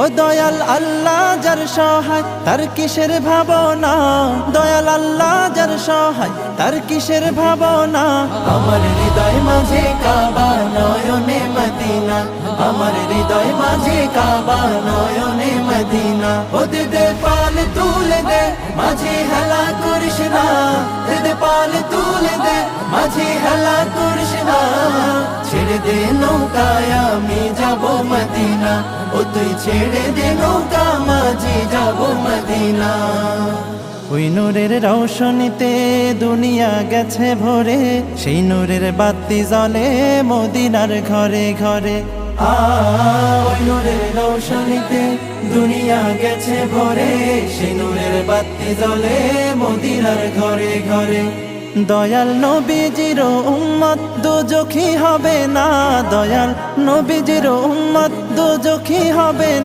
ও দয়াল আল্লাহ যার সহায় তার কিসের ভাবনা, দয়াল আল্লাহ যার সহায় তার কিসের ভাবনা। আমার হৃদয় মাঝে কাবা নয়নে মদিনা, আমার হৃদয় মাঝে কাবা নয়নে মদিনা। ও দে পাল তুলে দে মাঝে হেলা করিস না, দে পাল তুলে দে মাঝে হেলা করিস না। ছেড়ে দে নৌকায় আমি যাব মদিনা, ও তুই ছেড়ে দে নৌকা মাঝে যাব মদিনা। ওই নূরের রৌশনীতে দুনিয়া গেছে ভরে, সেই নূরের বাতি জ্বলে মদিনার ঘরে ঘরে। ওই নূরের রৌশনীতে দুনিয়া গেছে ভরে, সেই নূরের বাতি জ্বলে মদিনার ঘরে ঘরে। দয়াল নবীজির উম্মত দোজখী হবে না, দয়াল নবীজির উম্মত দোজখী হবে